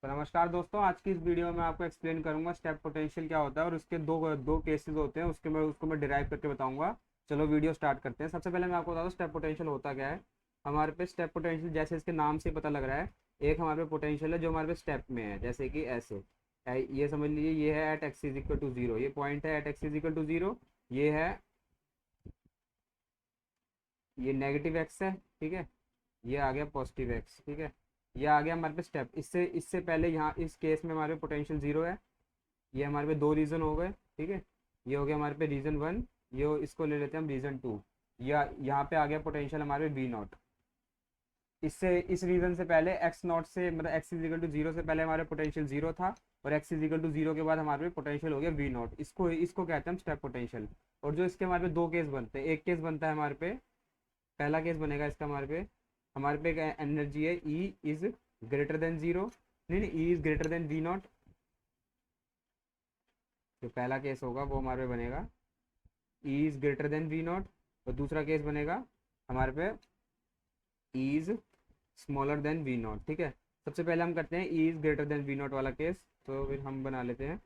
तो नमस्कार दोस्तों, आज की इस वीडियो में आपको एक्सप्लेन करूंगा स्टेप पोटेंशियल क्या होता है और उसके दो दो केसेस होते हैं। उसको मैं डिराइव करके बताऊंगा। चलो वीडियो स्टार्ट करते हैं। सबसे पहले मैं आपको बता दूं स्टेप पोटेंशियल होता क्या है। हमारे पे स्टेप पोटेंशियल जैसे इसके नाम से पता लग रहा है, एक हमारे पे पोटेंशियल है जो हमारे पे स्टेप में है, जैसे कि ऐसे ये समझ लीजिए, ये है at x is equal to zero, ये पॉइंट है at x is equal to zero. ये है, ये नेगेटिव एक्स है, ठीक है। ये आ गया पॉजिटिव एक्स, ठीक है। ये आ गया हमारे पे स्टेप। इससे इससे पहले यहाँ इस केस में हमारे पे पोटेंशियल जीरो है। ये हमारे पे दो रीजन हो गए, ठीक है। ये हो गया हमारे पे रीजन वन, ये इसको ले लेते हैं हम रीजन टू। या यहाँ पे आ गया पोटेंशियल हमारे वी नॉट। इससे इस रीजन से पहले एक्स नॉट से मतलब एक्स इजिकल टू जीरो से पहले हमारे पोटेंशियल जीरो था, और एक्स इजिकल टू जीरो के बाद हमारे पे पोटेंशियल हो गया वी नॉट। इसको इसको कहते हैं हम स्टेप पोटेंशियल। और जो इसके हमारे पे दो केस बनते हैं, एक केस बनता है हमारे पे, पहला केस बनेगा इसका हमारे पे एनर्जी है E is greater than zero, नहीं नहीं, E is greater than V naught. जो पहला केस होगा वो हमारे पे बनेगा E is greater than V naught. और दूसरा केस बनेगा हमारे पे E is smaller than V naught, ठीक है। सबसे पहले हम करते हैं E is greater than V naught वाला केस, तो फिर हम बना लेते हैं।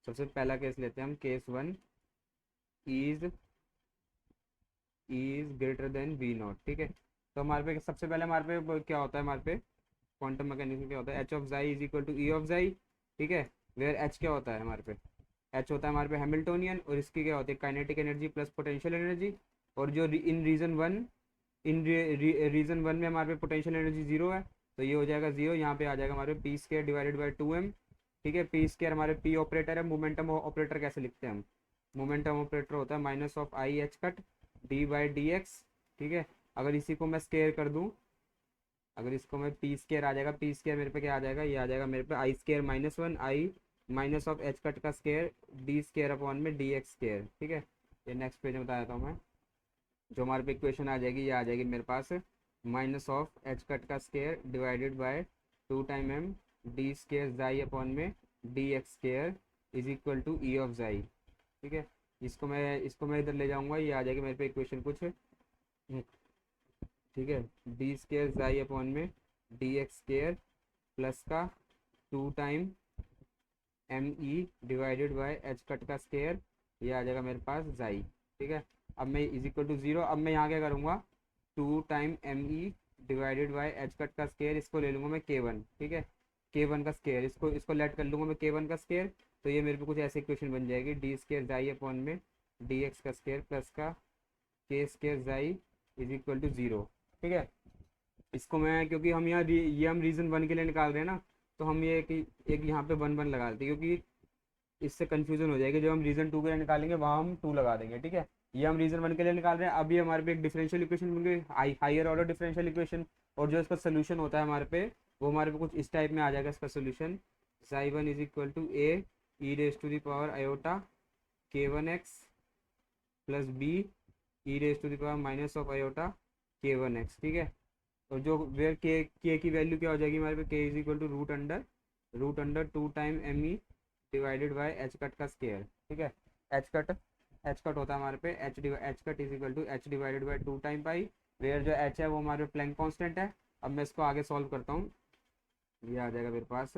सबसे पहला केस लेते हैं हम, case one, is is greater than V naught, ठीक है। तो हमारे पे सबसे पहले हमारे पे क्या होता है, हमारे पे क्वांटम मैकेनिज्म क्या होता है, H of psi is equal to E of psi, ठीक है। वेयर एच क्या होता है हमारे पे, एच होता है हमारे पे हैमिल्टोनियन, और इसकी क्या होती है kinetic energy plus potential energy. और जो इन रीजन वन, रीजन वन में हमारे पे पोटेंशियल एनर्जी जीरो है, तो ये हो जाएगा जीरो। यहाँ पे आ जाएगा हमारे P square divided by two M, ठीक है। पी स्केयर हमारे पी ऑपरेटर है। मोमेंटम ऑपरेटर कैसे लिखते हैं हम, मोमेंटम ऑपरेटर होता है minus of I H cut D by D X, ठीक है। अगर इसी को मैं स्केयर कर दूँ, अगर इसको मैं पी स्केयर आ जाएगा, पी स्केयर मेरे पे क्या आ जाएगा, ये आ जाएगा मेरे पे I square minus one, I minus of H cut का स्केयर डी स्केयर अपॉन में डी एक्स स्केयर, ठीक है। ये नेक्स्ट पेज में बता देता हूँ मैं। जो हमारे पे इक्वेशन आ जाएगी, ये आ जाएगी मेरे पास माइनस ऑफ एच कट का square divided by two time M D square psi upon में D X square is equal to E of psi, ठीक है। इसको मैं इधर ले जाऊंगा, ये आ जाएगी मेरे पे इक्वेशन कुछ, ठीक है। डी स्केयर जाई अपॉन में डी एक्स स्केयर प्लस का two time M E divided by H cut का स्केयर, ये आ जाएगा मेरे पास जाई, ठीक है। अब मैं इज इक्वल टू जीरो, अब मैं यहाँ क्या करूँगा, two time M E divided by H cut का स्केयर, इसको ले लूँगा मैं के वन, ठीक है। के वन का स्केयर, इसको इसको लेट कर लूँगा मैं के वन का स्केयर। तो ये मेरे पे कुछ ऐसी इक्वेशन बन जाएगी, डी स्केयर जाई अपॉन में डी एक्स का स्केयर प्लस का के स्केयर जाई इज इक्वल टू जीरो, ठीक है। इसको मैं, क्योंकि हम यहाँ ये हम रीजन वन के लिए निकाल रहे हैं ना, तो हम ये एक यहाँ पे वन वन लगा देते हैं, क्योंकि इससे कंफ्यूजन हो जाएगी। जब हम रीजन टू के लिए निकालेंगे वहाँ हम टू लगा देंगे, ठीक है। ये हम रीजन वन के लिए निकाल रहे हैं। अभी हमारे पे एक डिफरेंशियल इक्वेशन बन गई, हाइयर ऑर्डर डिफरेंशियल इक्वेशन। और जो इसका सोल्यूशन होता है हमारे पे, वो हमारे पे कुछ इस टाइप में आ जाएगा इसका solution, psi one is equal to A E raise to the power iota K one X plus B E raise to the power minus of iota K one X, ठीक है। और जो वेयर के की वैल्यू क्या हो जाएगी हमारे पे, K is equal to root under two time M E divided by H cut का स्केयर, ठीक है। एच कट एच कट होता है हमारे पे H cut is equal to H divided by two time pi, where जो H है वो हमारे पे प्लैंक कांस्टेंट है। अब मैं इसको आगे सॉल्व करता हूँ, ये आ जाएगा मेरे पास,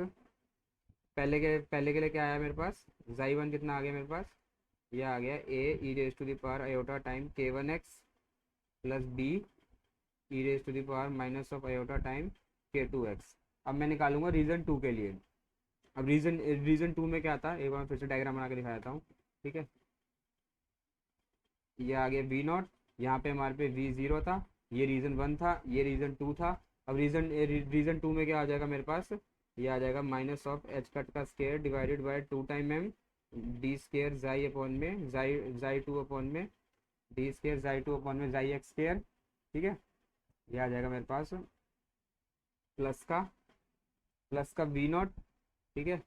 पहले के लिए क्या आया मेरे पास, जाई वन कितना आ गया मेरे पास, ये आ गया A E raise to the power iota time K one X plus B E raise to the power minus of iota time K two X. अब मैं निकालूंगा रीजन टू के लिए। अब रीजन टू में क्या था, एक बार फिर से डायग्राम बना के दिखा देता हूँ, ठीक है। ये आ गया वी नॉट, यहाँ पे हमारे पे वी जीरो था, ये रीजन वन था, ये रीजन टू था। अब रीजन टू में क्या आ जाएगा मेरे पास, ये आ जाएगा माइनस ऑफ एच कट का square divided by two time M D square psi upon में जाई जाई टू अपॉन में D square psi two upon में जाई एक्स स्केयर, ठीक है। ये आ जाएगा मेरे पास प्लस का वी नॉट, ठीक है।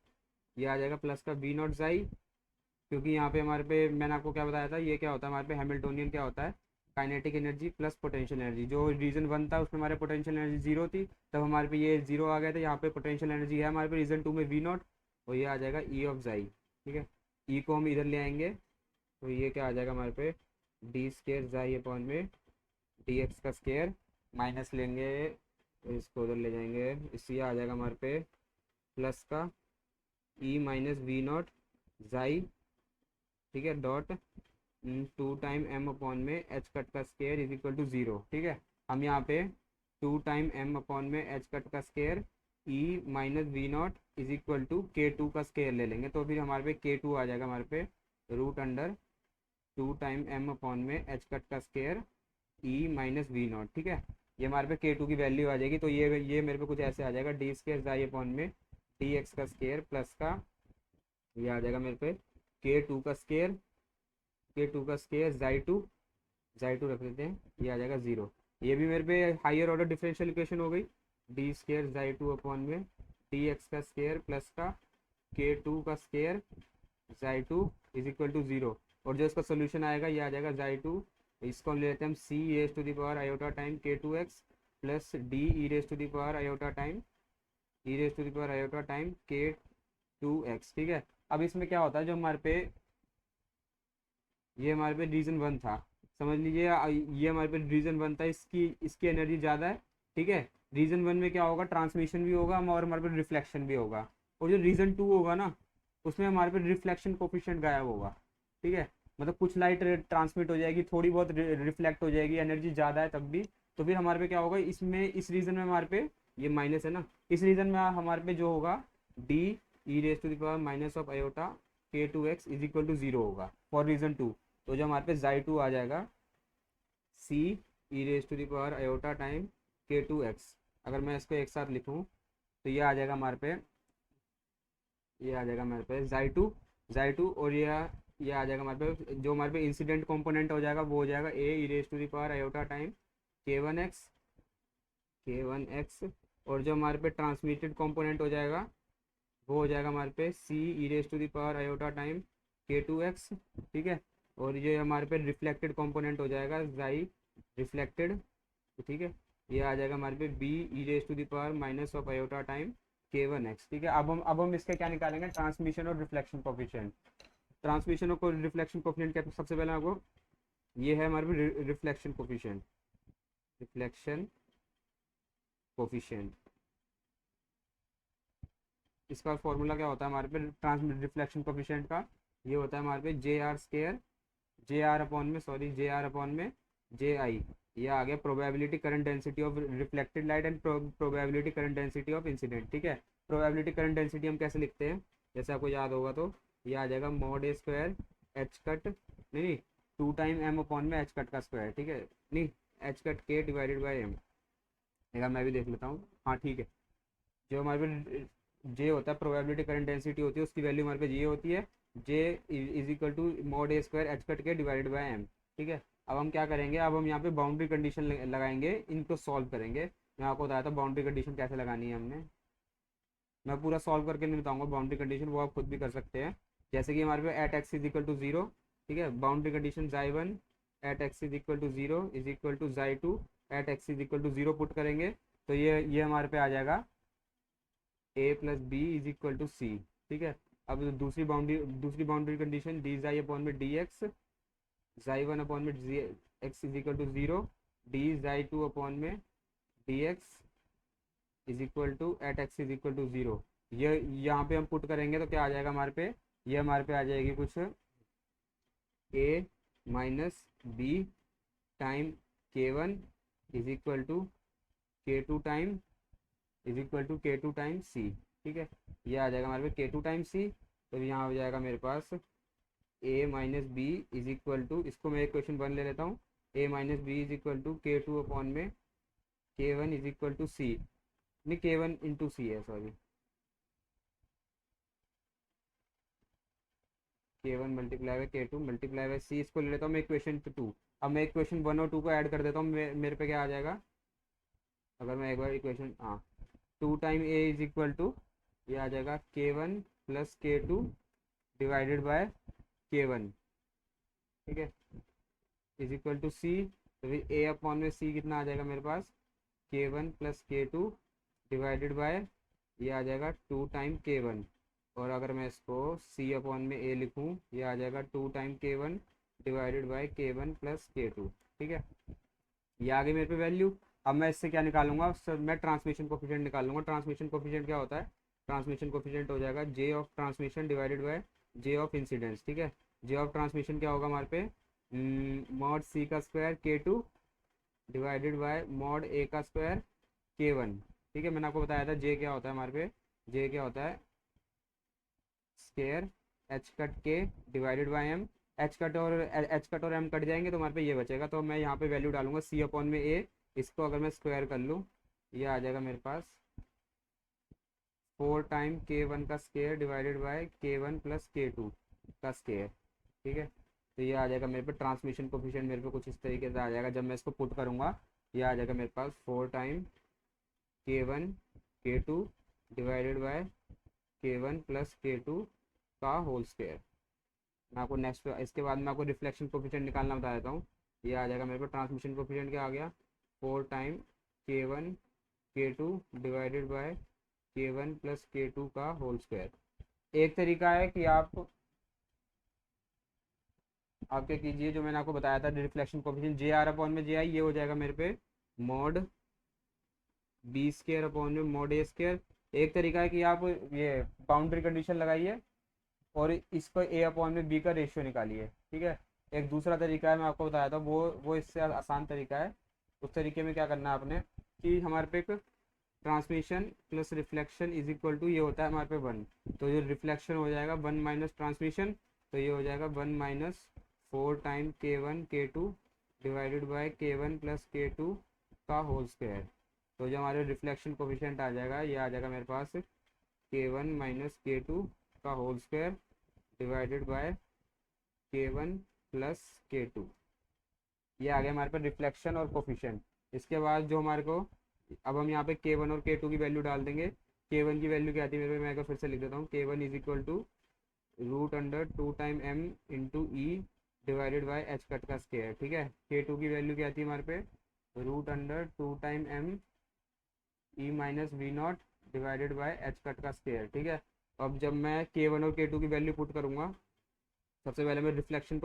ये आ जाएगा प्लस का वी नॉट जाई, क्योंकि यहाँ पे हमारे पे मैंने आपको क्या बताया था, ये क्या होता है हमारे पे हैमिल्टोनियन क्या होता है, kinetic energy plus potential energy. जो रीजन वन था उसमें हमारे पोटेंशियल एनर्जी जीरो थी, तब हमारे पे ये जीरो आ गया था। यहाँ पे पोटेंशियल एनर्जी है हमारे पे रीजन टू में वी नॉट, और ये आ जाएगा ई ऑफ जाई, ठीक है। ई को हम इधर ले आएंगे, तो ये क्या आ जाएगा हमारे पे, डी स्केयर जाई अपॉन में डी एक्स का स्केयर, माइनस लेंगे तो इसको उधर ले जाएंगे, इससे आ जाएगा हमारे पे प्लस का ई माइनस वी नॉट जाई, ठीक है, डॉट 2 टाइम m अपॉन में एच कट का स्केयर इज इक्वल टू 0, ठीक है। हम यहाँ पे 2 टाइम m अपॉन में एच कट का square E minus V naught is equal to K2 का स्केयर ले लेंगे, तो फिर हमारे पे K2 आ जाएगा हमारे पे root under 2 time m upon में एच कट का square E minus V naught, ठीक है। ये हमारे पे K2 की वैल्यू आ जाएगी, तो ये मेरे पे कुछ ऐसे आ जाएगा डी स्केयर जाई अपॉन में डी एक्स का स्केयर प्लस का ये आ जाएगा मेरे पे K2 का स्केयर जाई टू रख देते हैं, ये आ जाएगा 0। ये भी मेरे पे हायर ऑर्डर डिफरेंशियल इक्वेशन हो गई, D square psi two upon में डी एक्स का स्केयर प्लस का K2 का square psi two is equal to 0। और जो इसका सोल्यूशन आएगा ये आ जाएगा जाई टू, इसको हम ले लेते हैं हम C raise to the power iota time K2x plus D E raise to the power iota time K2x, ठीक है। अब इसमें क्या होता है, जो हमारे पे ये हमारे पे रीजन 1 था, समझ लीजिए ये हमारे पे रीजन 1 था, इसकी इसकी एनर्जी ज़्यादा है, ठीक है। रीजन 1 में क्या होगा, ट्रांसमिशन भी होगा और हमारे पे रिफ्लेक्शन भी होगा। और जो रीजन 2 होगा ना, उसमें हमारे पे रिफ्लेक्शन कोफिशिएंट गायब होगा, ठीक है। मतलब कुछ लाइट ट्रांसमिट हो जाएगी, थोड़ी बहुत रिफ्लेक्ट हो जाएगी, एनर्जी ज़्यादा है तब भी, तो फिर हमारे पे क्या होगा, इसमें इस रीजन में हमारे पे ये माइनस है ना, इस रीजन में हमारे पे जो होगा D E raise to the power minus of iota K2x is equal to 0 होगा फॉर रीजन 2। तो जो हमारे पे जाई टू आ जाएगा C E raise to the power iota time K2x। अगर मैं इसको एक साथ लिखूं तो ये आ जाएगा हमारे पे, ये आ जाएगा हमारे पे जाई टू और ये आ जाएगा हमारे पे, जो हमारे पे इंसिडेंट कंपोनेंट हो जाएगा वो हो जाएगा A E raise to the power iota time K1x। और जो हमारे पे ट्रांसमिटेड कंपोनेंट हो जाएगा वो हो जाएगा हमारे पे C E raise to the power iota time K2x, ठीक है। और ये हमारे पे रिफ्लेक्टेड कंपोनेंट हो जाएगा जाई रिफ्लेक्टेड, ठीक है। ये आ जाएगा हमारे पे B E raise to the power minus of iota time K1x, ठीक है। अब हम इसके क्या निकालेंगे, ट्रांसमिशन और रिफ्लेक्शन कोफिशिएंट। ट्रांसमिशन और रिफ्लेक्शन कोफिशिएंट क्या, तो सबसे पहले आपको ये है हमारे पे रिफ्लेक्शन कोफिशिएंट। इसका फॉर्मूला क्या होता है हमारे पे रिफ्लेक्शन कोफिशिएंट का, ये होता है हमारे पे जे आर अपॉन में जे आई। ये आ गया probability current density of reflected light and probability current density of incident, ठीक है। प्रोबेबिलिटी करंट डेंसिटी हम कैसे लिखते हैं, जैसे आपको याद होगा तो ये आ जाएगा mod A square H cut नहीं 2 टाइम m अपॉन में एच कट का स्क्वायर, ठीक है, नहीं एच कट के डिवाइडेड बाई एम। एक मैं भी देख लेता हूँ, हाँ ठीक है। जो हमारे पे जे होता है प्रोबेबिलिटी करंट डेंसिटी होती है, उसकी वैल्यू हमारे पे ये होती है J is equal to mod A square H cut के डिवाइडेड बाई एम, ठीक है। अब हम क्या करेंगे, अब हम यहाँ पे बाउंड्री कंडीशन लगाएंगे, इनको सॉल्व करेंगे। मैं आपको बताया था बाउंड्री कंडीशन कैसे लगानी है हमने, मैं पूरा सॉल्व करके नहीं बताऊंगा बाउंड्री कंडीशन, वो आप खुद भी कर सकते हैं। जैसे कि हमारे पे at x is equal to 0, ठीक है, boundary condition psi 1 at x is equal to 0 is equal to psi 2 at x is equal to 0 put करेंगे, तो ये हमारे पे आ जाएगा A plus B is equal to C, ठीक है। अब दूसरी boundary condition D psi upon में डी एक्स जाई 1 अपॉन में X is equal to 0 D जाई 2 अपॉन में D X is equal to at x is equal to 0। ये यहाँ पे हम पुट करेंगे तो क्या आ जाएगा हमारे पे, ये हमारे पे आ जाएगी कुछ A minus B time K1 is equal to K2 time K2 time C, ठीक है। ये आ जाएगा हमारे पे K2 टाइम सी, तो यहाँ हो जाएगा मेरे पास A minus B is equal to, इसको मैं इक्वेशन 1 ले लेता हूँ, A minus B is equal to K2 upon में K1 इज इक्वल टू सी, नहीं K1 इंटू सी है, sorry K1 multiply by K2 multiply by C, इसको ले लेता हूँ मैं इक्वेशन 2। अब मैं इक्वेशन 1 और 2 को ऐड कर देता हूँ, मेरे पे क्या आ जाएगा, अगर मैं एक बार equation 2 time A is equal to ये आ जाएगा K1 plus K2 divided by K1, ठीक है, इज इक्वल टू सी। तो फिर ए अपॉन में सी कितना आ जाएगा मेरे पास K1 plus K2 divided bye ये आ जाएगा 2 टाइम K1। और अगर मैं इसको सी अपॉन में ए लिखूँ, ये आ जाएगा 2 time K1 divided by K1 plus K2, ठीक है। ये आ गई मेरे पे वैल्यू। अब मैं इससे क्या निकालूंगा सर, मैं ट्रांसमिशन कोफिशिएंट निकालूंगा। ट्रांसमिशन कोफिशिएंट क्या होता है, ट्रांसमिशन कोफिशिएंट हो जाएगा J of transmission divided by J of incidence. ठीक है, जे ऑफ ट्रांसमिशन क्या होगा हमारे पे, मॉड सी का square K2 divided by mod A का स्क्वायर K1। ठीक है, मैंने आपको बताया था जे क्या होता है हमारे पे, जे क्या होता है स्क्वायर एच कट के divided by M. H cut और एम कट जाएंगे तो हमारे पे ये बचेगा, तो मैं यहाँ पे वैल्यू डालूंगा सी अपॉन में ए। इसको अगर मैं स्क्वायर कर लूँ, ये आ जाएगा मेरे पास 4 टाइम K1 का square divided by K1 plus K2 का स्क्वायर। ठीक है, तो ये आ जाएगा मेरे पे ट्रांसमिशन कोफिशिएंट मेरे पे कुछ इस तरीके से आ जाएगा। जब मैं इसको पुट करूँगा, ये आ जाएगा मेरे पास 4 time K1 K2 divided by K1 plus K2 का होल स्क्वायर। मैं आपको नेक्स्ट इसके बाद मैं आपको रिफ्लेक्शन कोफिशिएंट निकालना बता देता हूँ। ये आ जाएगा मेरे को ट्रांसमिशन कोफिशिएंट क्या आ गया, 4 time K1 K2 divided by K1 plus K2 का होल स्क्वायर। एक तरीका है कि आप क्या कीजिए, जो मैंने आपको बताया था reflection coefficient J are upon में जे आई, ये हो जाएगा मेरे पे मॉड बी स्क्वायर अपॉन में मॉड ए स्क्वायर। एक तरीका है कि आप ये बाउंड्री कंडीशन लगाइए और इसको ए अपॉन में बी का रेशियो निकालिए। ठीक है, एक दूसरा तरीका है मैं आपको बताया था, वो इससे आसान तरीका है। उस तरीके में क्या करना है आपने कि हमारे पे एक transmission plus reflection is equal to ये होता है हमारे पे 1, तो ये रिफ्लेक्शन हो जाएगा 1 माइनस ट्रांसमिशन, तो ये हो जाएगा 1 minus 4 time K1 K2 divided by K1 plus K2 का होल स्क्वायर। तो जो हमारे रिफ्लेक्शन कोफिशिएंट आ जाएगा, ये आ जाएगा मेरे पास K1 माइनस K2 का whole square divided by K1 plus K2। ये आ गया हमारे पास रिफ्लेक्शन और कोफिशिएंट। इसके बाद जो हमारे को, अब हम यहाँ पे K1 और K2 की वैल्यू डाल देंगे। K1 की वैल्यू क्या आती है मेरे पे, मैं एक फिर से लिख देता हूँ, K1 is equal to root under 2 time M into E divided by H cut का स्क्वायर। ठीक है, K2 की वैल्यू क्या आती है हमारे पे, root under 2 time M E minus V naught divided by H cut का स्क्वायर। ठीक है, अब जब मैं K1 और K2 की वैल्यू पुट करूँगा, सबसे पहले मैं रिफ्लेक्शन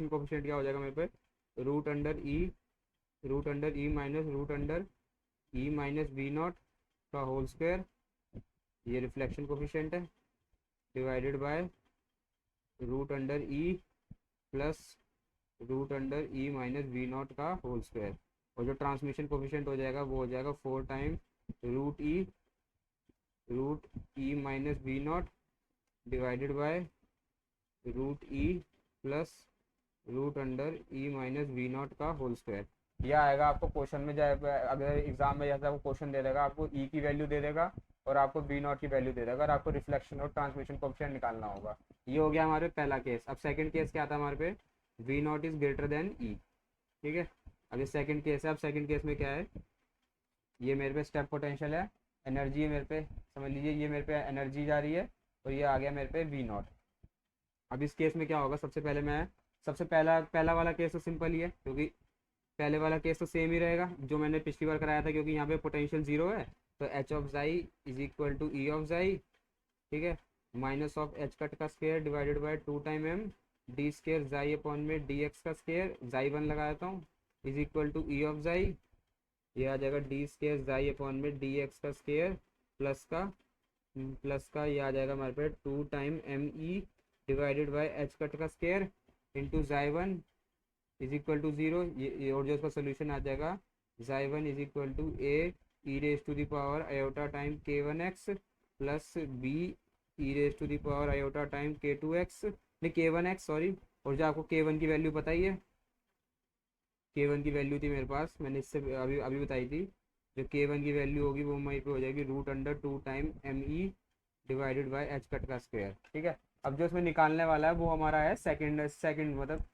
कोफिशिएंट क्या हो जाएगा मेरे पे, root under E minus root under E minus V naught का होल स्क्वायर, ये रिफ्लेक्शन कोफिशिएंट है, divided by root under E plus root under E minus V naught का होल स्क्वायर। और जो ट्रांसमिशन कोफिशिएंट हो जाएगा वो हो जाएगा 4 time root E minus V naught divided by root E plus root under E minus V naught का whole square. यह आएगा आपको क्वेश्चन में, जाए अगर एग्जाम में जैसा आपको क्वेश्चन दे देगा, आपको ई की वैल्यू दे देगा और आपको वी नॉट की वैल्यू दे देगा, और आपको रिफ्लेक्शन और ट्रांसमिशन कोफिशिएंट निकालना होगा। ये हो गया हमारे पहला केस। अब सेकंड केस क्या था हमारे पे, V naught is greater than E. ठीक है, अब ये सेकंड केस है। अब सेकंड केस में क्या है, ये मेरे पे स्टेप पोटेंशियल है, एनर्जी है मेरे पे, समझ लीजिए ये मेरे पे एनर्जी जा रही है और ये आ गया मेरे पे वी नॉट। अब इस केस में क्या होगा, सबसे पहला पहला वाला केस तो सिंपल ही है, क्योंकि पहले वाला केस तो सेम ही रहेगा जो मैंने पिछली बार कराया था, क्योंकि यहाँ पे पोटेंशियल जीरो है, तो H of psi is equal to E of psi. ठीक है, माइनस ऑफ एच कट का square divided by 2 time M D square psi upon में डी एक्स का स्क्वायर, जाई 1 लगा देता हूँ, is equal to E of psi, ये आ जाएगा डी स्क्वायर जाई अपॉन में डी एक्स का स्क्वायर प्लस का ये आ जाएगा हमारे पे 2 time M E divided by H cut का स्क्वायर इंटू जाई 1 इज इक्वल टू 0। ये और जो इसका सोल्यूशन आ जाएगा, psi 1 is equal to A E raise to the power iota time K1x plus B E raise to the power iota time K2x, नहीं K1x sorry. और जो आपको K1 की वैल्यू बताई है, K1 की वैल्यू थी मेरे पास, मैंने इससे अभी अभी बताई थी, जो K1 की वैल्यू होगी वो वहीं पे हो जाएगी root under 2 time M E divided by H cut का स्क्वायर। ठीक है, अब जो इसमें निकालने वाला है वो हमारा है सेकंड मतलब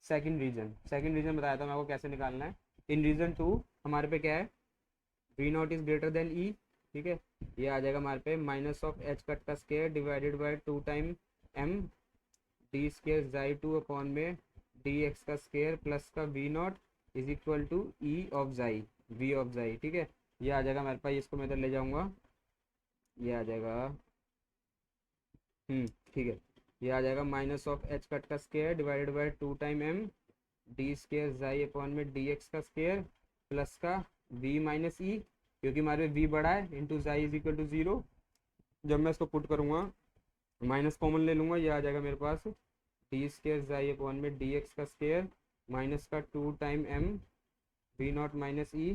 सेकंड रीजन बताया था मैं आपको कैसे निकालना है। इन रीजन 2 हमारे पे क्या है, V naught is greater than E. ठीक है, ये आ जाएगा हमारे पे माइनस ऑफ एच कट का square divided by 2 time M D square psi 2 upon में डी एक्स का स्क्वायर प्लस का V naught is equal to E of psi V of psi. ठीक है, ये आ जाएगा मेरे पास, इसको मैं इधर ले जाऊंगा, ये आ जाएगा ठीक है, ये आ जाएगा माइनस ऑफ एच कट का square divided by 2 time M D square psi upon में डी एक्स का स्क्वायर प्लस का वी माइनस ई, क्योंकि हमारे वी बड़ा है, इंटू जाई इज इक्वल टू 0, जब मैं इसको पुट करूँगा माइनस कॉमन ले लूँगा, ये आ जाएगा मेरे पास डी स्केयर जाई अपॉन में डी एक्स का स्केयर माइनस का 2 time M V naught minus E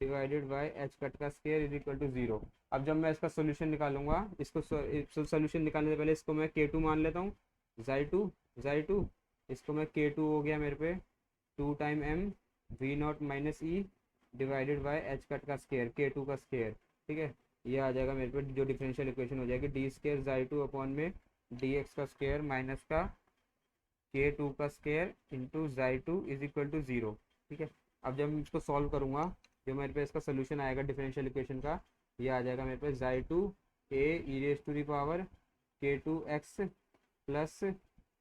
divided by H cut का स्केयर इज इक्वल टू 0। अब जब मैं इसका सोल्यूशन निकालूंगा, इसको सोल्यूशन निकालने से पहले इसको मैं K2 मान लेता हूँ, जाई टू इसको मैं K2 हो गया मेरे पे 2 time M V naught minus E divided by H cut का स्केयर K2 का स्केयर, ठीक है। ये आ जाएगा मेरे पे जो डिफरेंशियल इक्वेशन हो जाएगी D square psi two upon में डी एक्स का स्केयर माइनस का K2 का स्केयर इंटू जाई टू इज इक्वल टू 0, ठीक है। अब जब मैं इसको सॉल्व करूँगा, जो मेरे पे इसका सोल्यूशन आएगा डिफरेंशियल इक्वेशन का, ये आ जाएगा मेरे पे psi two A E raise to the power K2x plus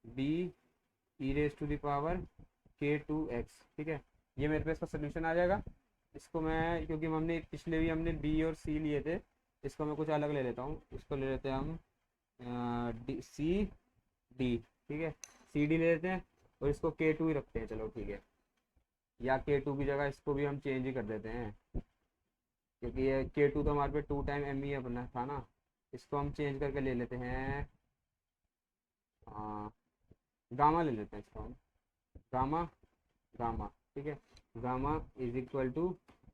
B E raise to the power K2x, ठीक है। ये मेरे पे इसका सोल्यूशन आ जाएगा। इसको मैं, क्योंकि हमने पिछले भी हमने बी और सी लिए थे, इसको मैं कुछ अलग ले लेता हूँ। इसको ले लेते हैं हम सी डी, ठीक है, सी डी ले लेते हैं और इसको K2 ही रखते हैं, चलो ठीक है। या K2 की जगह इसको भी हम चेंज ही कर देते हैं, क्योंकि ये K2 तो हमारे पे 2 टाइम एम ही अपना था ना। इसको हम चेंज करके ले लेते हैं गामा ले लेते हैं इसको हम, गामा गामा, ठीक है। Gamma is equal to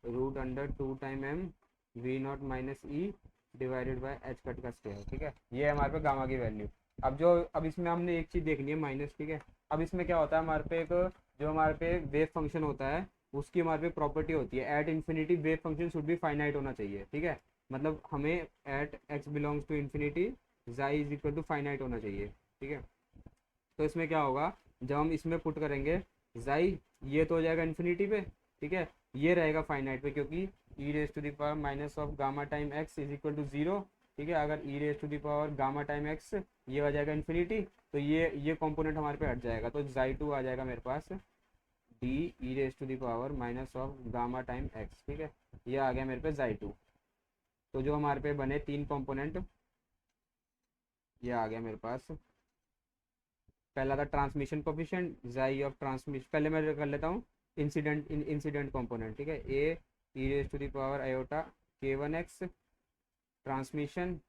root under 2 time M V naught minus E divided by H cut का स्क्वायर, ठीक है। ये है हमारे पे गामा की वैल्यू। अब इसमें हमने एक चीज़ देखनी है माइनस, ठीक है। अब इसमें क्या होता है हमारे पे, एक जो हमारे पे वेव फंक्शन होता है उसकी हमारे पे प्रॉपर्टी होती है at infinity wave function should be finite होना चाहिए, ठीक है। मतलब हमें at X belongs to infinity psi is equal to finite होना चाहिए, ठीक है। तो इसमें क्या होगा, जब हम इसमें पुट करेंगे जाई, ये तो हो जाएगा इन्फिनिटी पे, ठीक है। ये रहेगा फाइनाइट पे, क्योंकि E raise to the power minus of gamma time X is equal to 0, ठीक है। अगर E raise to the power gamma time X ये हो जाएगा इन्फिनिटी, तो ये कंपोनेंट हमारे पे हट जाएगा, तो जाई टू आ जाएगा मेरे पास D E raise to the power minus of gamma time X, ठीक है। ये आ गया मेरे पे जाई टू। तो जो हमारे पे बने 3 कंपोनेंट, ये आ गया मेरे पास। पहला था transmission coefficient psi of transmission, पहले मैं कर लेता हूँ इंसिडेंट कंपोनेंट, ठीक है। A E raise to the power iota K1x transmission,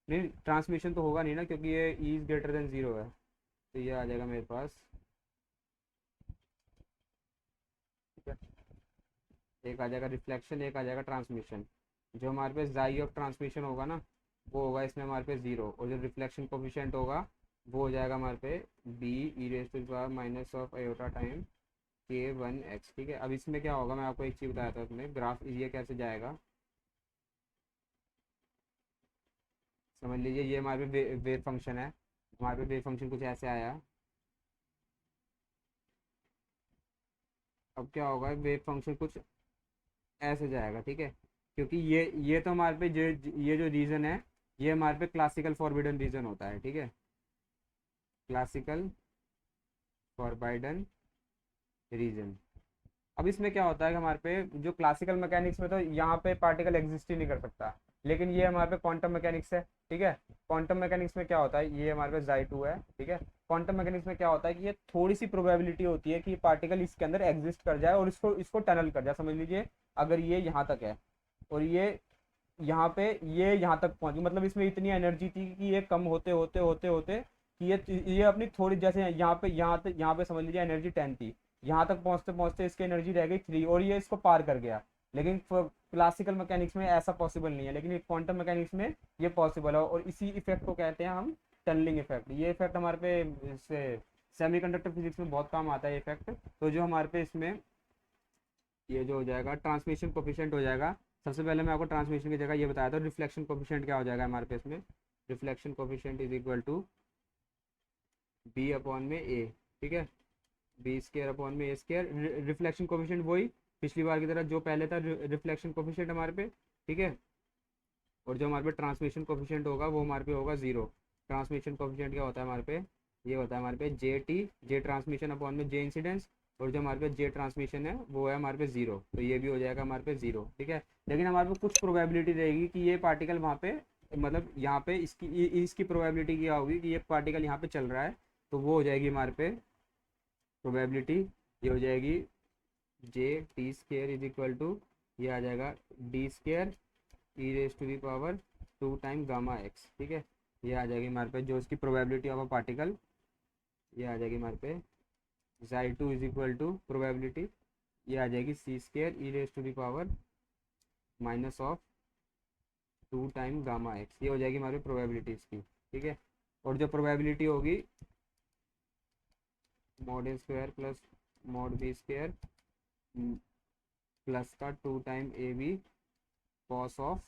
नहीं ट्रांसमिशन तो होगा नहीं ना, क्योंकि ये ई इज ग्रेटर देन 0 है, तो ये आ जाएगा मेरे पास, ठीक है। एक आ जाएगा रिफ्लेक्शन, एक आ जाएगा ट्रांसमिशन। जो हमारे पास जाई ऑफ ट्रांसमिशन होगा ना, वो होगा इसमें हमारे पे 0, और जो रिफ्लेक्शन कोफिशिएंट होगा वो हो जाएगा हमारे पे B E raise to the power minus of iota time K1x, ठीक है। अब इसमें क्या होगा, मैं आपको एक चीज़ बताया था उसमें ग्राफ, ये कैसे जाएगा समझ लीजिए। ये हमारे पे वेव फंक्शन है, हमारे पे वेव फंक्शन कुछ ऐसे आया। अब क्या होगा, वेव फंक्शन कुछ ऐसे जाएगा, ठीक है। क्योंकि ये तो हमारे पे ये जो रीजन है, ये हमारे पे क्लासिकल फॉरबिडन रीजन होता है, ठीक है। Classical forbidden region. अब इसमें क्या होता है कि हमारे पे जो क्लासिकल मैकेनिक्स में तो यहाँ पे पार्टिकल एग्जिस्ट ही नहीं कर सकता, लेकिन ये हमारे पे क्वांटम मैकेनिक्स है, ठीक है। क्वांटम मैकेनिक्स में क्या होता है, ये हमारे पे जाई टू है, ठीक है। क्वांटम मैकेनिक्स में क्या होता है कि ये थोड़ी सी प्रोबेबिलिटी होती है कि पार्टिकल इसके अंदर एग्जिस्ट कर जाए और इसको इसको टनल कर जाए। समझ लीजिए अगर ये यहाँ तक है और ये यहाँ तक पहुंच गई, मतलब इसमें इतनी एनर्जी थी कि ये कम होते होते होते होते कि ये अपनी थोड़ी, जैसे यहाँ पे समझ लीजिए एनर्जी 10 थी, यहाँ तक पहुंचते पहुंचते इसकी एनर्जी रह गई 3 और ये इसको पार कर गया। लेकिन क्लासिकल मैकेनिक्स में ऐसा पॉसिबल नहीं है, लेकिन क्वांटम मैकेनिक्स में ये पॉसिबल है, और इसी इफेक्ट को कहते हैं हम टनलिंग इफेक्ट। ये इफेक्ट हमारे पे सेमीकंडक्टर फिजिक्स में बहुत काम आता है इफेक्ट। तो जो हमारे पे इसमें ये जो हो जाएगा ट्रांसमिशन कोफिशिएंट हो जाएगा। सबसे पहले मैं आपको ट्रांसमिशन की जगह ये बताया था, रिफ्लेक्शन कोफिशिएंट क्या हो जाएगा हमारे पे इसमें, reflection coefficient is equal to B upon में ए, ठीक है। बी स्केयर अपॉन में ए स्केयर, रिफ्लेक्शन कोफिशिएंट वही पिछली बार की तरह जो पहले था रिफ्लेक्शन कोफिशिएंट हमारे पे, ठीक है। और जो हमारे पे ट्रांसमिशन कोफिशिएंट होगा वो हमारे पे होगा 0। ट्रांसमिशन कोफिशिएंट क्या होता है हमारे पे, ये होता है हमारे पे जे ट्रांसमिशन अपॉन में जे इंसिडेंस, और जो हमारे पे जे ट्रांसमिशन है वो है हमारे पे 0, तो ये भी हो जाएगा हमारे पे 0, ठीक है। लेकिन हमारे पे कुछ प्रोबेबिलिटी रहेगी कि ये पार्टिकल वहाँ पे, मतलब यहाँ पे इसकी प्रोबेबिलिटी क्या होगी कि ये पार्टिकल यहाँ पे चल रहा है, तो वो हो जाएगी हमारे पे प्रोबेबिलिटी, ये हो जाएगी J T square is equal to, ये आ जाएगा D square E raise to the power two time gamma X, ठीक है। ये आ जाएगी हमारे पे जो इसकी प्रोबेबिलिटी ऑफ अ पार्टिकल, ये आ जाएगी हमारे पे psi two is equal to probability, ये आ जाएगी C square E raise to the power minus of two time gamma X, ये हो जाएगी हमारी प्रोबेबिलिटी इसकी, ठीक है। और जो प्रोबेबिलिटी होगी mod A square plus mod B square plus का two time A B cos of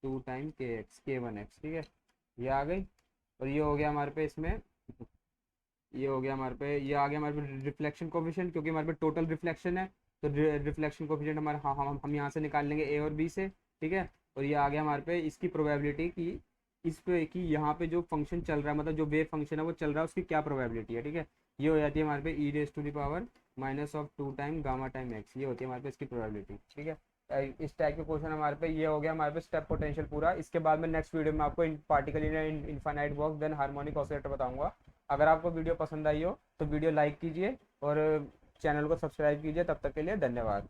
two time K X K one X, ठीक है। ये आ गई। और ये हो गया हमारे पे इसमें, ये हो गया हमारे पे, ये आ गया हमारे पे रिफ्लेक्शन कोफिशिएंट, क्योंकि हमारे पे टोटल रिफ्लेक्शन है तो रिफ्लेक्शन कोफिशिएंट हमारे हम यहाँ से निकाल लेंगे ए और बी से, ठीक है। और ये आ गया हमारे पे इसकी प्रोबेबिलिटी की इस पे कि यहाँ पे जो फंक्शन चल रहा है, मतलब जो वेव फंक्शन है वो चल रहा है, उसकी क्या प्रोबेबिलिटी है, ठीक है। ये हो जाती है हमारे पे E raise to the power minus of two time gamma time X, ये होती है हमारे पे इसकी प्रोबेबिलिटी, ठीक है। इस टाइप के क्वेश्चन हमारे पे ये हो गया हमारे पे स्टेप पोटेंशियल पूरा। इसके बाद में नेक्स्ट वीडियो में आपको particle in infinite box then harmonic oscillator बताऊंगा। अगर आपको वीडियो पसंद आई हो तो वीडियो लाइक कीजिए और चैनल को सब्सक्राइब कीजिए। तब तक के लिए धन्यवाद।